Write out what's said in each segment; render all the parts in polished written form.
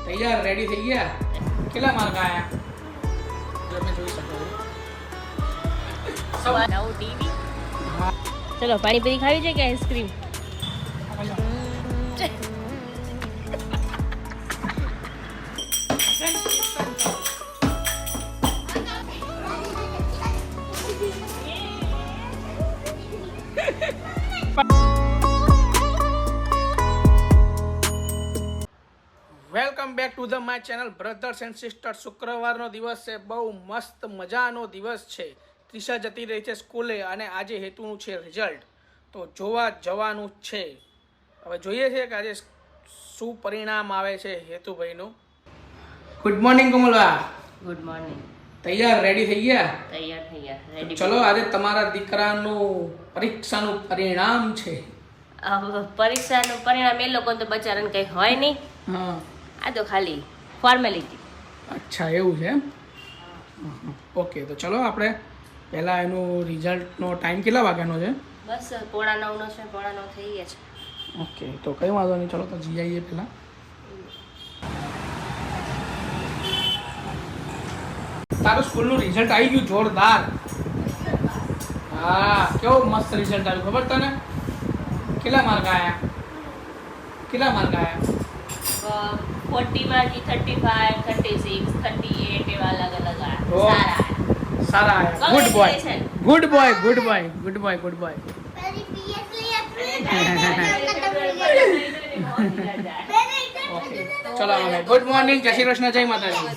તૈયાર રેડી થઈ ગયા. કેટલા માર્ક આયા તમે જોઈ શકો છો. નવું ટીવી. ચલો પાણીપુરી ખાવી છે કે ice cream? Welcome back to the my channel brothers and sisters. શુક્રવારનો દિવસ છે, બહુ મસ્ત મજાનો દિવસ છે. ત્રિષા જતી રહી છે સ્કૂલે અને આજે હેતુનું છે રિઝલ્ટ, તો જોવા જવાનું છે. હવે જોઈએ છે કે આજે શું પરિણામ આવે છે હેતુભાઈનું. ગુડ મોર્નિંગ કમલવા. Good morning. તૈયાર રેડી થઈ ગયા? તૈયાર થઈ ગયા. રેડી. ચલો આજે તમારા દીકરાનું પરીક્ષાનું પરિણામ છે. પરીક્ષાનું પરિણામ એ લોકો તો બચારાને કંઈ હોય નહીં. હા, આ તો ખાલી ફોર્મેલિટી. અચ્છા એવું છે એમ. ઓકે, તો ચલો આપણે પહેલાં એનું રિઝલ્ટનો ટાઈમ કેટલા વાગ્યાનો છે? બસ 8:45 છે. 8:45 થઈ ગયા છે. ઓકે, તો કંઈ વાંધો નહીં. ચલો તો જઈ આવીએ પહેલાં. તારું સ્કૂલનું રિઝલ્ટ આવી ગયું જોરદાર. હા, કેવું મસ્ત રિઝલ્ટ આવ્યું ખબર તને? કેટલા માર્ક આવ્યા? કેટલા માર્ક આવ્યા? 40 માંથી 35, 36, 38 એવા અલગ અલગ આવ્યા. સારા આવ્યા. Good boy, good boy, good boy, good boy, good boy. ચલો હવે ગુડ મોર્નિંગ, જય શ્રી કૃષ્ણ, જય માતાજી.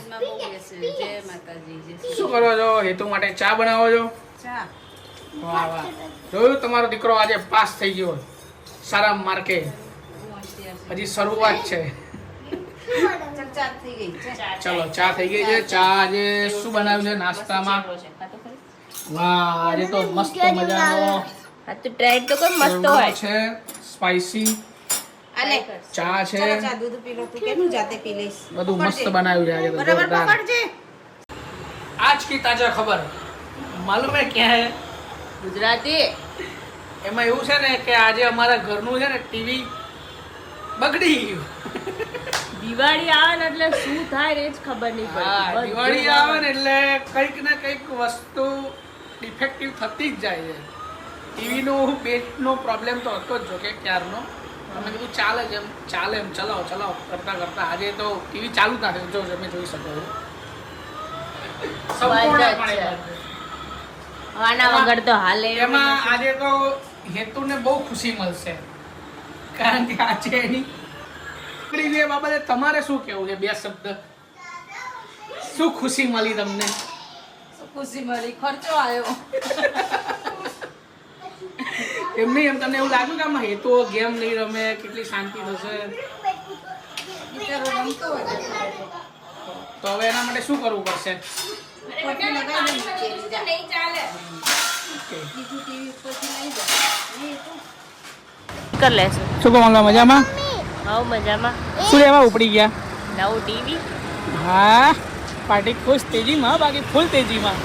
શું કરો છો? હેતુ માટે ચા બનાવો છો? વાહ વાહ, જોયું તમારો દીકરો આજે પાસ થઈ ગયો સારા માર્કે. હજી શરૂઆત છે. ચલો ચા થઈ ગઈ છે. ચા આજે શું બનાવ્યું છે નાસ્તામાં? વાહ, આજે તો મસ્ત મજાનો આ તો ટ્રાય તો કોઈ મસ્ત હોય છે. સ્પાઈસી ચા છે. બધું મસ્ત બનાવ્યું છે આજે તો જોરદાર. आज की ताजा खबर मालूम है क्या है? ગુજરાતી. એમાં એવું છે ને કે આજે અમારા ઘરનું છે ને ટીવી બગડી ગયું. દિવાળી આવે ને એટલે શું થાય એ જ ખબર નહીં હા, પડતી. દિવાળી આવે ને એટલે કંઈક ને કંઈક વસ્તુ ડિફેક્ટિવ થતી જ જાય છે. ટીવીનો બેટનો પ્રોબ્લેમ તો હતો જ જો કે ક્યારનો. અમે કીધું ચાલે છે, એમ ચાલે એમ ચલાવો ચલાવો કરતા કરતા આજે તો ટીવી ચાલુ જ ના થયું. જો તમે જોઈ શકો છો સંપૂર્ણપણે. આના વગર તો હાલે એમ એમાં નથી. આજે તો હેતુને બહુ ખુશી મળશે કારણ કે આજે એની દીકરી એ બાબતે તમારે શું કહેવું છે? બે શબ્દ. શું ખુશી મળી તમને? ખુશી મળી, ખર્ચો આવ્યો. એમ નહીં, એમ તમને એવું લાગ્યું કે આમાં હેતુ ગેમ નહીં રમે, કેટલી શાંતિ થશે? બિચારો રમતો હોય. તો હવે એના માટે શું કરવું પડશે? ઉપરથી લગાવી દે નીચે. નહીં ચાલે. ઓકે, બીજું ટીવી ઉપરથી લઈ જાય. કર લેશું. શું કહો મજામાં? હા મજામાં. શું લેવા ઉપડી ગયા? નવું ટીવી. હા, પાર્ટી ખુશ તેજીમાં, બાકી ફૂલ તેજીમાં.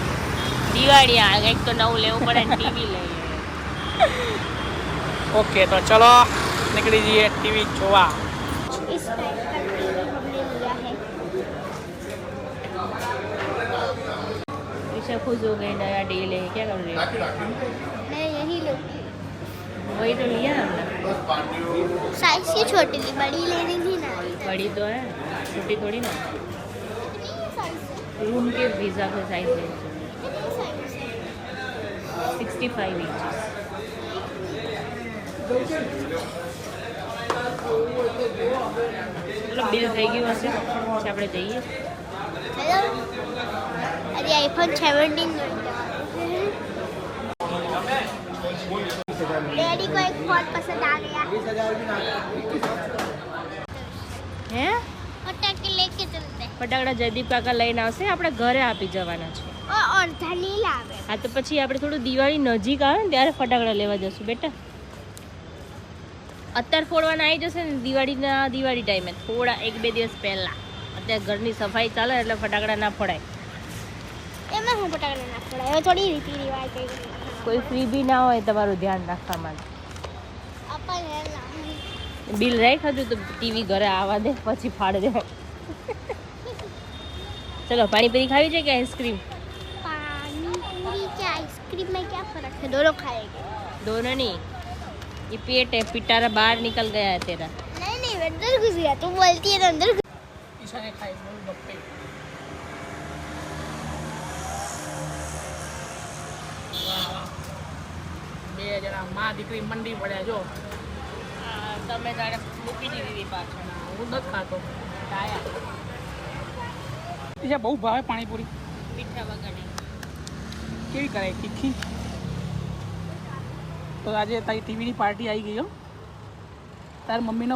દિવાળી આ કંઈક તો નવું લેવું પડે ને ટીવી લઈએ. ઓકે, તો ચલો નીકળી જઈએ ટીવી જોવા. इस टाइप का टीवी हमने लिया है। ऋषभ खुश हो गए नया टीवी लेके. क्या कर रहे हो? मैं यही लूँगी। वही तो लिया हमने. साइज की छोटी ली, बड़ी लेनी थी ना। बड़ी तो है, छोटी थोड़ी ना. कितनी साइज है? रूम के वीज़ा का साइज है. कितनी साइज है? 65 इंचेस. ચલો બિલ થઈ ગયું હશે પછી આપણે જઈએ. हेलो, अरे आईफोन 17 डैडी को एक फोन पसंद आ गया। હે फटाके लेके चलते हैं। ફટાકડા જયદીપ કાકા લઈને આવશે, આપણે ઘરે આપી જવાના છે. और अर्धा नहीं लावे। હા તો પછી આપણે થોડું દિવાળી નજીક આવે ને ત્યારે ફટાકડા લેવા જશું બેટા. અત્યારે ફોડવાના આવી જશે ને દિવાળી ટાઈમે, થોડા 1-2 દિવસ પહેલા. અત્યારે ઘરની સફાઈ ચાલે એટલે ફટાકડા ના ફોડાય. એમાં હું ફટાકડા ના ફોડાય, થોડી રીતિ રિવાજ કઈ કોઈ ફ્રી બી ના હોય તમારું ધ્યાન રાખવા માટે. अपन બિલ રાખ હતું તો ટીવી ઘરે આવવા દે પછી ફાડી દે. चलो पानी पूरी खावी है क्या आइसक्रीम? पानी पूरी क्या आइसक्रीम में क्या फर्क है? दोनों खाएंगे। दोनों नहीं, ये पेट है, पिटारा बाहर निकल गया है तेरा। नहीं नहीं, मैं अंदर घुस गया। तुम बोलती है तो अंदर ઈશાને ખાઈ ગપ્પે બે જણા માં દીકરી મંડી પડ્યા જો તમે તારે મૂકી દીધી પાછળ. હું નથી ખાતો ઈશા બહુ ભાવે પાણીપુરી મીઠા વગરની. કેવી કરાય તીખી તો આજે તારી ટીવીની પાર્ટી આવી ગઈ હો તારી મમ્મીનો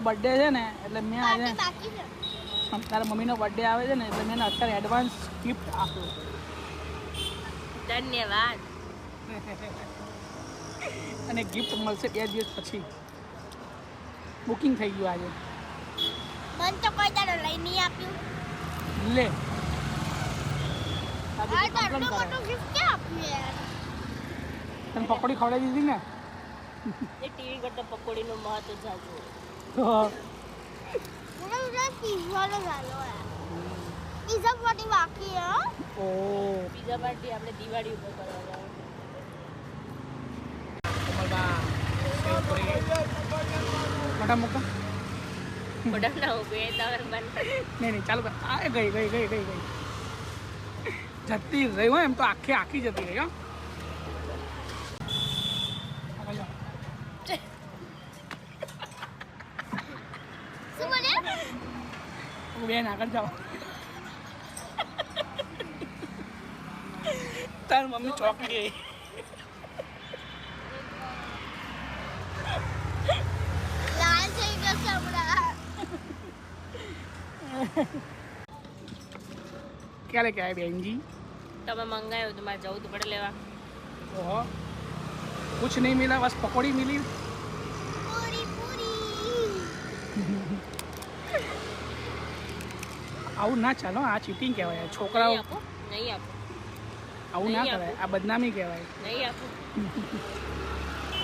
બર્થડે છે ને એટલે મેં આજે बाकी है। તારા મમ્મીનો બર્થડે આવે છે ને એટલે મેં એને અત્યારે એડવાન્સ ગિફ્ટ આપ્યું ધન્યવાદ. અને ગિફ્ટ મળશે 2 દિવસ પછી બુકિંગ થઈ ગયું આજે मन तो कोई दाड़ो लई नहीं आप्યું। લે આ આજે દાડો કમ્પ્લેન મોટો કરે gift ક્યાં આપ્યું યાર? તને પકોડી ખવડાવી દીધી ને એ ટીવી કરતાં પકોડીનું મહત્વ જાજુ. તો મને ઉધર પીઝાનો ગાલો હે। પીઝા પાર્ટી બાકી હે હો? ઓ પીઝા પાર્ટી આપણે દિવાળી ઉપર કરવા જવાનું. કોમલબા મોટા મોટા મોઢા ના ઉભે તાવર બંધ. નહીં ચાલુ કર આ ગઈ જતી રહી હોય એમ તો આખી જતી રહી હો શું બોલે? બેન આગળ જાઓ તાર મમ્મી ચોકી ગઈ લાલ થઈ ગયો છે હમણાં। क्या लेके आए बहन जी તમે મંગાવ્યું તો મારે જવું તો પડે લેવા. ओहो कुछ नहीं मिला बस पकौड़ी मिली પૂરી પૂરી। આવું ના ચાલો આ ચીટિંગ કહેવાય છોકરાઓ નહીં આપો, નહીં આપો, આવું ના નહીં કરાય આ બદનામી કહેવાય નહીં આપો.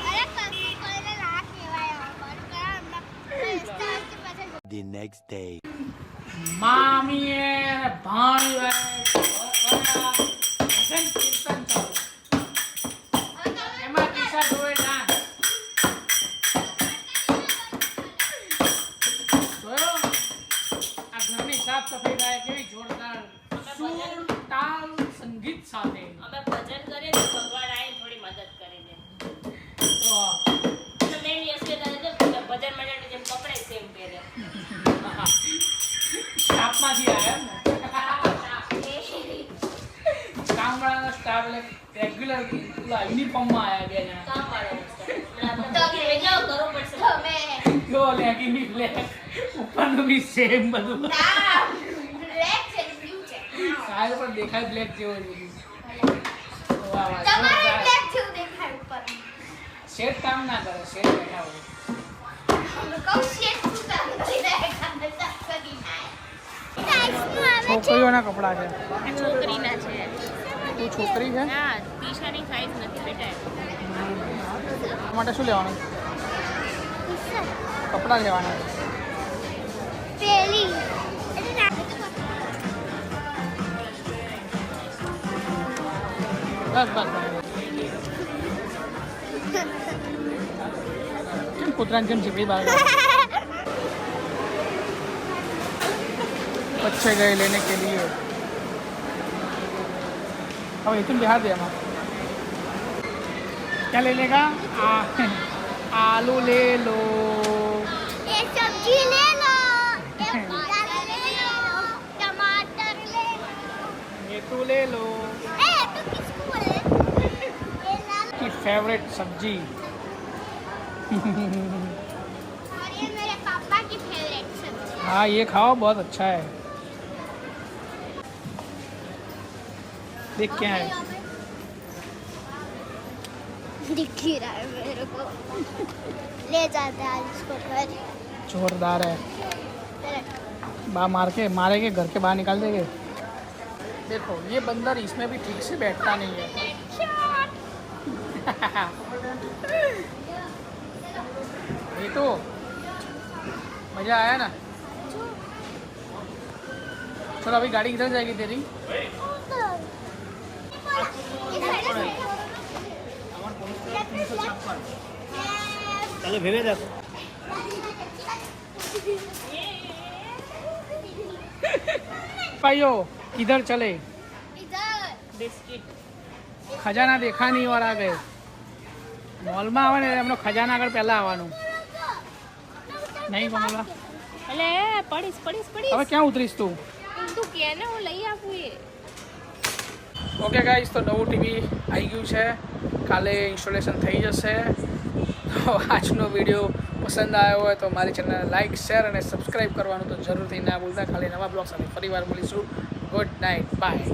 અરે કશું કોઈને ના કહેવાય અમારું કારણ હમણાં રસ્તા છે પાછળ The next day. મામીએ ભાણી ભજન કીર્તન ચાલુ એમાં દિશા જોવે ના જોયો આ ઘરની સાફ સફાઈ થાય કેવી જોરદાર સુર તાલ સંગીત સાથે અમે ભજન કરીએ તો ભગવાન આવીને થોડી મદદ કરી દે. તો તો મેં યશવી દાદા તો ભજન મંડળની જેમ કપડે સેમ પહેરે. સ્ટાફમાંથી આવ્યા ને કામવાળાના સ્ટાફ એટલે રેગ્યુલર યુનિફોર્મમાં આવ્યા બે જણા કામ વાળો છે. આપણે ઘરે જાઓ કરવું પડશે. તમે જો લેગી બી બ્લેક ઉપરનું બી સેમ બધું ના બ્લેક છે બ્લુ છે સાહેબ પણ દેખાય બ્લેક જેવો જ બધું વાહ વાહ તમારે જોરદાર. બ્લેક જેવું દેખાય ઉપર શેઠ કામ ના કરે શેઠ બેઠા હોય કહું શેટ શું કામ કરી રહ્યા કામ કરી નાય સાઈઝનું આવે છે છોકરીઓના કપડાં છે આ છોકરીના છે. તું છોકરી છે ના ટીશાની સાઈઝ નથી બેટા. એના માટે શું લેવાનું કપડાં લેવાના પેલી એટલે ના બસ કેમ કૂતરાને કેમ ચીપડી બહાર बच्चे गए लेने के लिए अब तुम बिहार दे हमारा क्या ले लेगा आलू ले लो ये सब्जी ले लो ये गाजर ले लो टमाटर ले लो ये तू ले लो ए तो किसको बोले ये लाल की फेवरेट सब्जी और ये मेरे पापा की फेवरेट सब्जी हाँ ये खाओ बहुत अच्छा है देख क्या है दिख ही रहा है मेरे को ले जाते हैं आज इसको घर जोरदार है मेरे मारे के घर के बाहर निकाल देंगे देखो ये बंदर इसमें भी ठीक से बैठता नहीं है ये तो मज़ा आया ना चलो अभी गाड़ी किधर जाएगी तेरी? चलो भेजे जा भाइयों किधर चले? બિસ્કિટ ખજાના દેખા નહીં વાળા ગए મોલમાં આવે ને એમનો ખજાના આગળ પહેલાં આવવાનું નહીં કોમલા એટલે પડીશ પડીશ હવે પડીશ ક્યાં ઉતરીશ તું? તું કે ને હું લઈ આપું એ ઓકે ગાઈસ, તો નવું ટીવી આવી ગયું છે, કાલે ઇન્સ્ટોલેશન થઈ જશે. તો આજનો વિડીયો પસંદ આવ્યો હોય તો મારી ચેનલને લાઇક, શેર અને સબસ્ક્રાઈબ કરવાનું તો જરૂરથી ના ભૂલતા. ખાલી નવા બ્લોગ સાથે ફરીવાર મળીશું. Good night, by.